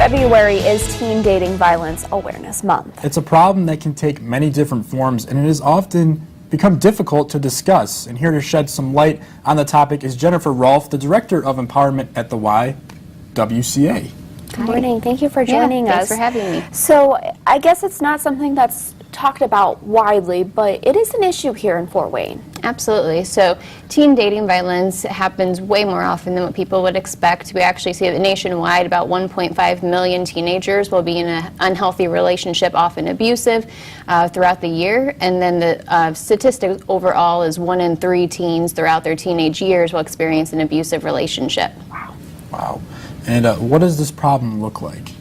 February is Teen Dating Violence Awareness Month. It's a problem that can take many different forms, and it has often become difficult to discuss. And here to shed some light on the topic is Jennifer Rolfe, the Director of Empowerment at the YWCA. Good morning. Thank you for joining us. Thanks for having me. So I guess it's not something that's talked about widely, but it is an issue here in Fort Wayne. Absolutely. So teen dating violence happens way more often than what people would expect. We actually see that nationwide about 1.5 million teenagers will be in an unhealthy relationship, often abusive, throughout the year. And then the statistic overall is 1 in 3 teens throughout their teenage years will experience an abusive relationship. Wow. And what does this problem look like?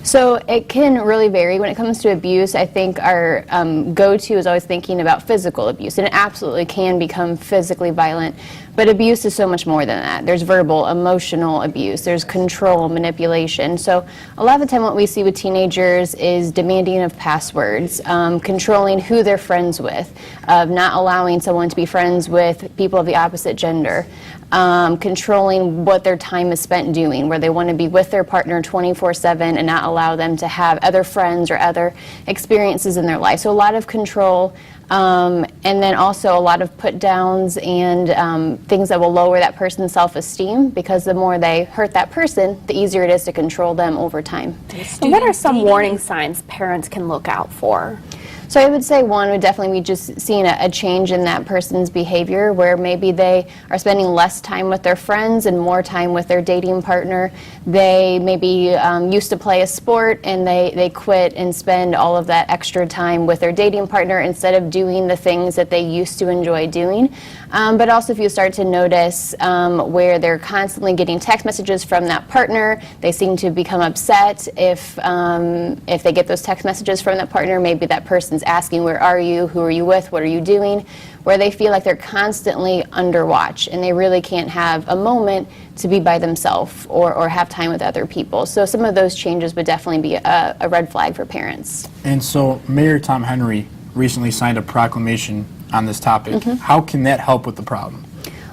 So it can really vary. When it comes to abuse, I think our go-to is always thinking about physical abuse, and it absolutely can become physically violent. But abuse is so much more than that. There's verbal, emotional abuse. There's control, manipulation. So a lot of the time what we see with teenagers is demanding of passwords, controlling who they're friends with, of not allowing someone to be friends with people of the opposite gender, controlling what their time is spent doing, where they want to be with their partner 24/7 and not allow them to have other friends or other experiences in their life. So a lot of control. And then also a lot of put downs and things that will lower that person's self-esteem, because the more they hurt that person, the easier it is to control them over time. And what are some warning signs parents can look out for? So I would say one would definitely be just seeing a change in that person's behavior, where maybe they are spending less time with their friends and more time with their dating partner. They maybe used to play a sport and they quit and spend all of that extra time with their dating partner instead of doing the things that they used to enjoy doing. But also if you start to notice where they're constantly getting text messages from that partner, they seem to become upset if they get those text messages from that partner. Maybe that person's asking, where are you, who are you with, what are you doing, where they feel like they're constantly under watch and they really can't have a moment to be by themselves or have time with other people. So some of those changes would definitely be a red flag for parents. And so Mayor Tom Henry recently signed a proclamation on this topic. How can that help with the problem?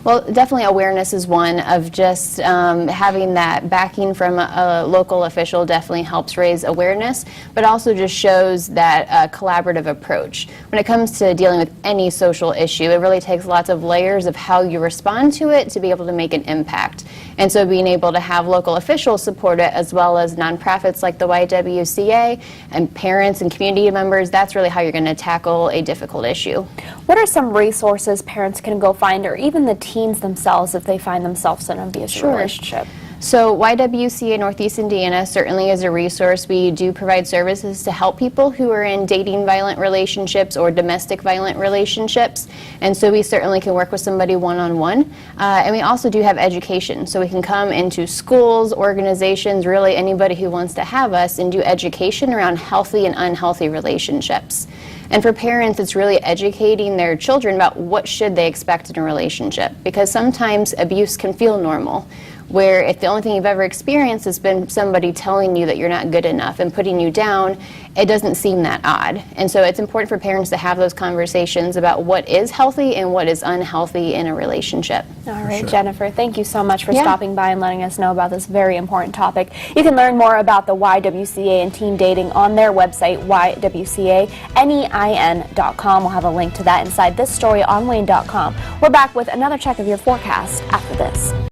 Well, definitely awareness is one of just having that backing from a local official definitely helps raise awareness, but also just shows that collaborative approach. When it comes to dealing with any social issue, it really takes lots of layers of how you respond to it to be able to make an impact. And so being able to have local officials support it, as well as nonprofits like the YWCA and parents and community members, that's really how you're going to tackle a difficult issue. What are some resources parents can go find, or even the teens themselves if they find themselves in an abusive relationship? So YWCA Northeast Indiana certainly is a resource. We do provide services to help people who are in dating violent relationships or domestic violent relationships, and so we certainly can work with somebody one-on-one. And we also do have education, so we can come into schools, organizations, really anybody who wants to have us, and do education around healthy and unhealthy relationships. And for parents, it's really educating their children about what should they expect in a relationship, because sometimes abuse can feel normal, where if the only thing you've ever experienced has been somebody telling you that you're not good enough and putting you down, it doesn't seem that odd. And so it's important for parents to have those conversations about what is healthy and what is unhealthy in a relationship. All right, Jennifer, thank you so much for stopping by and letting us know about this very important topic. You can learn more about the YWCA and teen dating on their website, ywcanein.com. We'll have a link to that inside this story on WANE.com. We're back with another check of your forecast after this.